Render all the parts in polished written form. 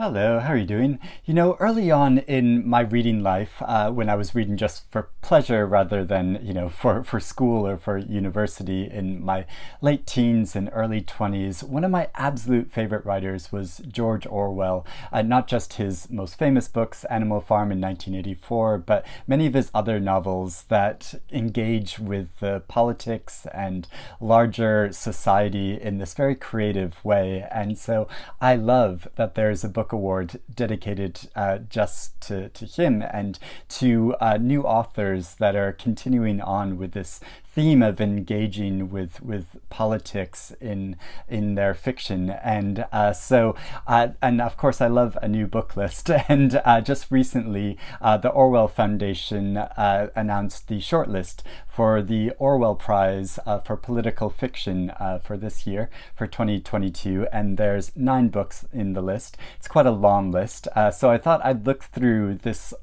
Hello, how are you doing? Early on in my reading life, when I was reading just for pleasure rather than, for school or for university in my late teens and early 20s, one of my absolute favorite writers was George Orwell. Not just his most famous books, Animal Farm in 1984, but many of his other novels that engage with the politics and larger society in this very creative way. And so I love that there's a book award dedicated just to him and to new authors that are continuing on with this theme of engaging with politics in their fiction. And of course I love a new book list. And just recently the Orwell Foundation announced the shortlist for the Orwell Prize for political fiction for this year, for 2022, and there's 9 books in the list. It's quite a long list, so I thought I'd look through this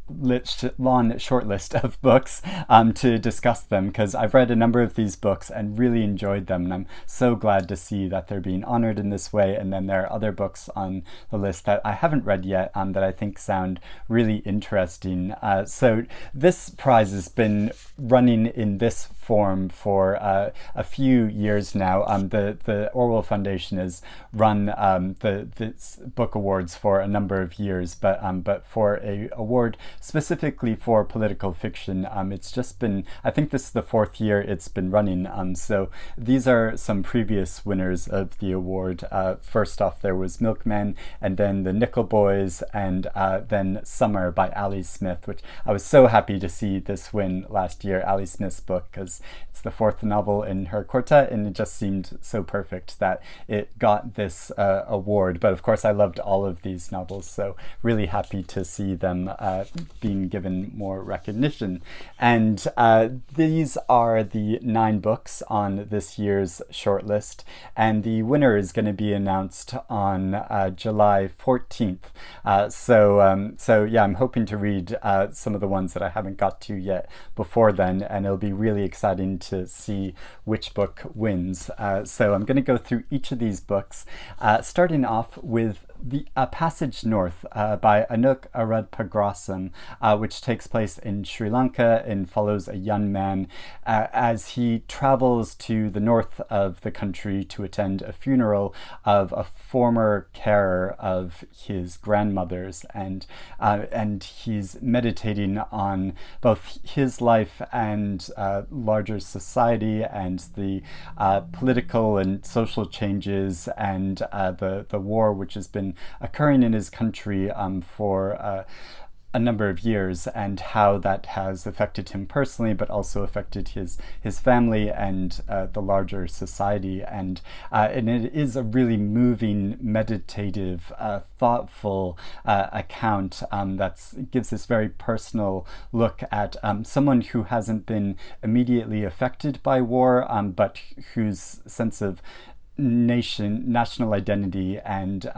long short list of books to discuss them, because I've read a number of these books and really enjoyed them, and I'm so glad to see that they're being honored in this way. And then there are other books on the list that I haven't read yet that I think sound really interesting. So this prize has been running in this form for a few years now. The Orwell Foundation has run the book awards for a number of years, but for a award specifically for political fiction, it's just been, I think this is the 4th year it's been running. So these are some previous winners of the award. First off, there was Milkman, and then The Nickel Boys, and then Summer by Ali Smith, which I was so happy to see this win last year, Ali Smith's book, because it's the 4th novel in her quartet, and it just seemed so perfect that it got this award. But of course I loved all of these novels, so really happy to see them being given more recognition. And these are the 9 books on this year's shortlist, and the winner is going to be announced on July 14th. So yeah, I'm hoping to read some of the ones that I haven't got to yet before then, and it'll be really exciting to see which book wins. So I'm going to go through each of these books, starting off with The Passage North by Anuk Arudpragasam, which takes place in Sri Lanka and follows a young man as he travels to the north of the country to attend a funeral of a former carer of his grandmother's, and he's meditating on both his life and larger society and the political and social changes and the war which has been occurring in his country for a number of years, and how that has affected him personally, but also affected his family and the larger society. And it is a really moving, meditative, thoughtful account that gives this very personal look at someone who hasn't been immediately affected by war, but whose sense of national identity and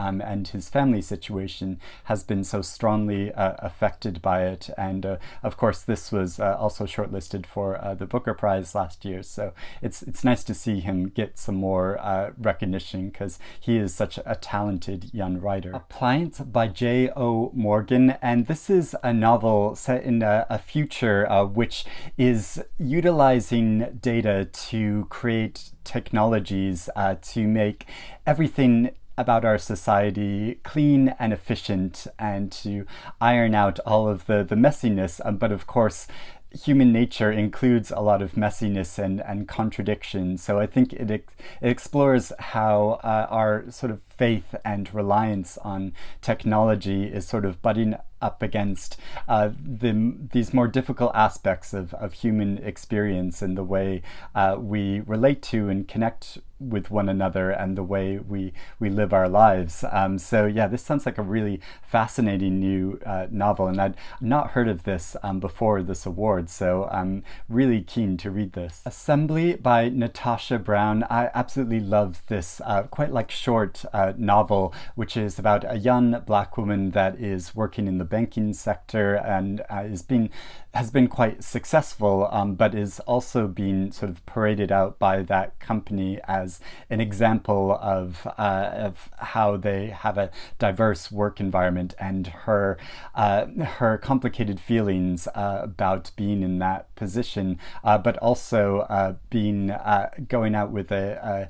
his family situation has been so strongly affected by it. And of course this was also shortlisted for the Booker Prize last year, so it's nice to see him get some more recognition, because he is such a talented young writer. Appliance by J.O. Morgan, and this is a novel set in a future which is utilizing data to create technologies to make everything about our society clean and efficient, and to iron out all of the messiness. But of course human nature includes a lot of messiness and contradiction. So I think it explores how our sort of faith and reliance on technology is sort of butting up against these more difficult aspects of human experience, and the way we relate to and connect with one another, and the way we live our lives. So yeah, this sounds like a really fascinating new novel, and I'd not heard of this before this award, so I'm really keen to read this. Assembly by Natasha Brown. I absolutely love this quite like short novel, which is about a young Black woman that is working in the the banking sector and has been quite successful, but is also being sort of paraded out by that company as an example of how they have a diverse work environment, and her complicated feelings about being in that position, but also going out with a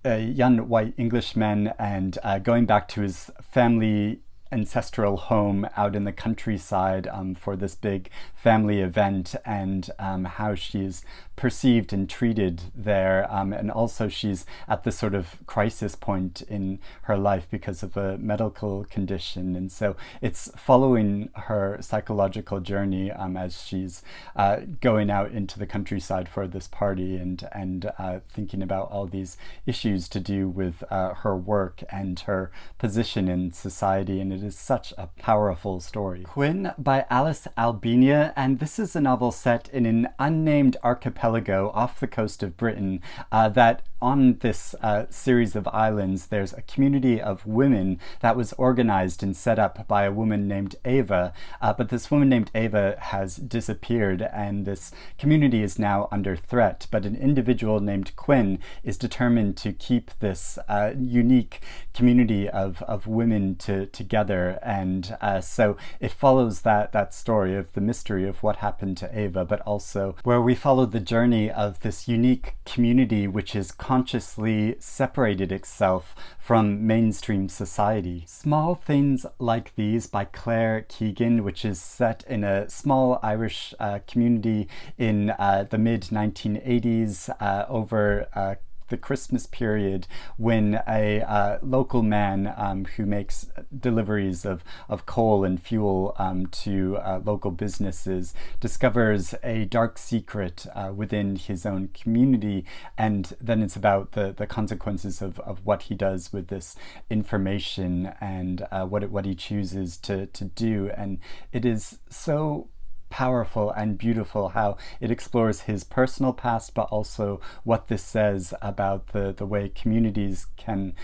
young white Englishman and going back to his family ancestral home out in the countryside for this big family event, and how she's perceived and treated there, and also she's at this sort of crisis point in her life because of a medical condition, and so it's following her psychological journey as she's going out into the countryside for this party and thinking about all these issues to do with her work and her position in society, and it is such a powerful story. Quinn by Alice Albinia, and this is a novel set in an unnamed archipelago off the coast of Britain, that on this series of islands there's a community of women that was organized and set up by a woman named Ava, but this woman named Ava has disappeared, and this community is now under threat, but an individual named Quinn is determined to keep this unique community of women together, and so it follows that story of the mystery of what happened to Ava, but also where we follow the journey of this unique community which is consciously separated itself from mainstream society. Small Things Like These by Claire Keegan, which is set in a small Irish community in the mid-1980s over the Christmas period, when a local man who makes deliveries of coal and fuel to local businesses discovers a dark secret within his own community, and then it's about the consequences of what he does with this information and what he chooses to do. And it is so powerful and beautiful how it explores his personal past, but also what this says about the way communities can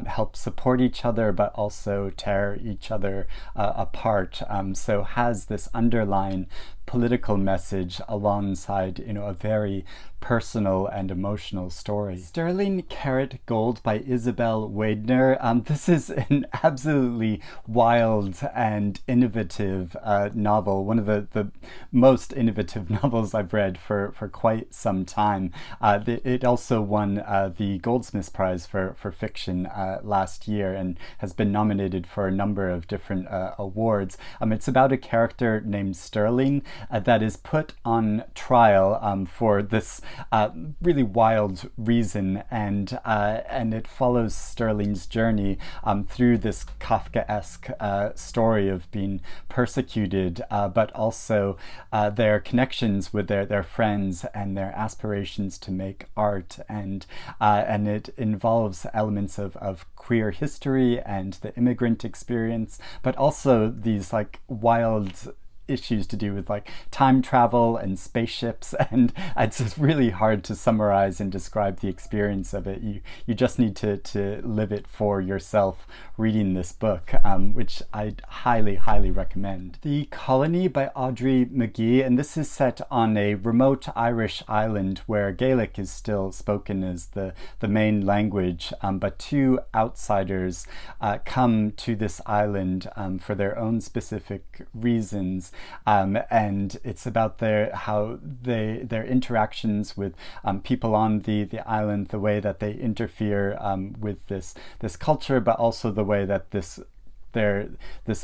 help support each other, but also tear each other apart. So has this underlying political message alongside, a very personal and emotional story. Sterling Carat Gold by Isabel Waidner. This is an absolutely wild and innovative novel, one of the most innovative novels I've read for quite some time. It also won the Goldsmiths Prize for fiction last year and has been nominated for a number of different awards. It's about a character named Sterling that is put on trial for this really wild reason, and it follows Sterling's journey through this Kafkaesque story of being persecuted, but also their connections with their friends and their aspirations to make art, and it involves elements of queer history and the immigrant experience, but also these wild issues to do with time travel and spaceships, and it's just really hard to summarize and describe the experience of it. You just need to live it for yourself reading this book, which I highly recommend. The Colony by Audrey Magee, and this is set on a remote Irish island where Gaelic is still spoken as the main language, but two outsiders come to this island for their own specific reasons. And it's about their interactions with people on the island, the way that they interfere with this culture, but also the way that this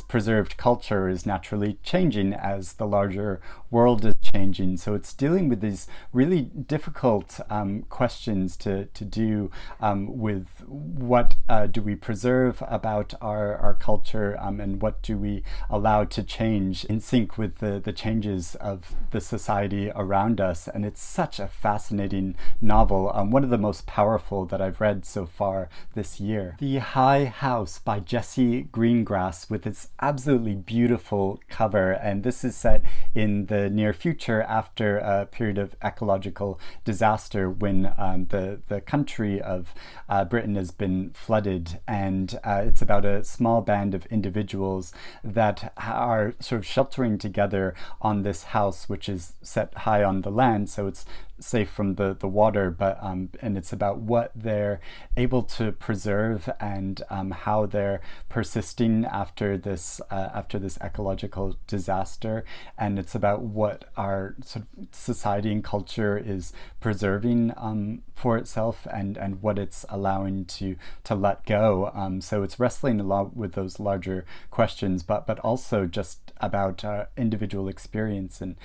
preserved culture is naturally changing as the larger world is changing. So it's dealing with these really difficult questions to do with what do we preserve about our culture, and what do we allow to change in sync with the changes of the society around us. And it's such a fascinating novel, one of the most powerful that I've read so far this year. The High House by Jessie Greengrass, with its absolutely beautiful cover, and this is set in the near future future after a period of ecological disaster when the country of Britain has been flooded, and it's about a small band of individuals that are sort of sheltering together on this house, which is set high on the land, so it's safe from the water, but and it's about what they're able to preserve and how they're persisting after this ecological disaster, and it's about what our sort of society and culture is preserving for itself, and what it's allowing to let go. So it's wrestling a lot with those larger questions, but also just about individual experience and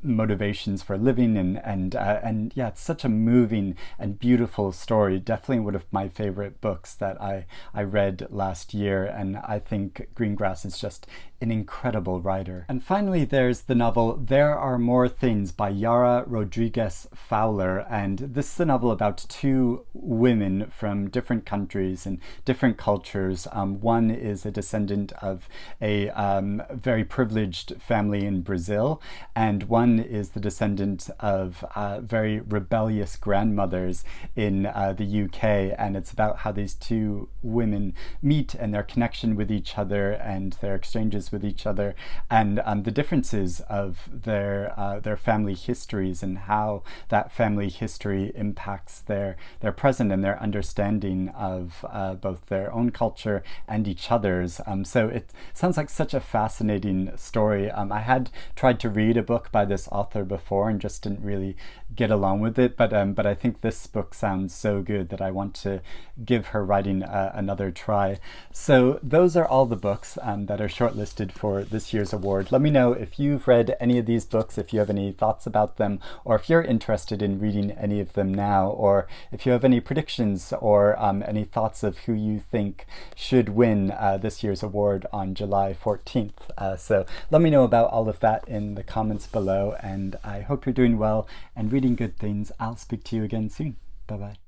motivations for living, and yeah, it's such a moving and beautiful story. Definitely one of my favorite books that I read last year, and I think Greengrass is just an incredible writer. And finally, there's the novel There Are More Things by Yara Rodrigues Fowler, and this is a novel about two women from different countries and different cultures. One is a descendant of a very privileged family in Brazil, and one is the descendant of very rebellious grandmothers in the UK, and it's about how these two women meet and their connection with each other and their exchanges with each other, and the differences of their family histories and how that family history impacts their present and their understanding of both their own culture and each other's. So it sounds like such a fascinating story. I had tried to read a book by this author before and just didn't really get along with it, but I think this book sounds so good that I want to give her writing another try. So those are all the books that are shortlisted for this year's award. Let me know if you've read any of these books, if you have any thoughts about them, or if you're interested in reading any of them now, or if you have any predictions or any thoughts of who you think should win this year's award on July 14th. So let me know about all of that in the comments below, and I hope you're doing well and reading good things. I'll speak to you again soon. Bye-bye.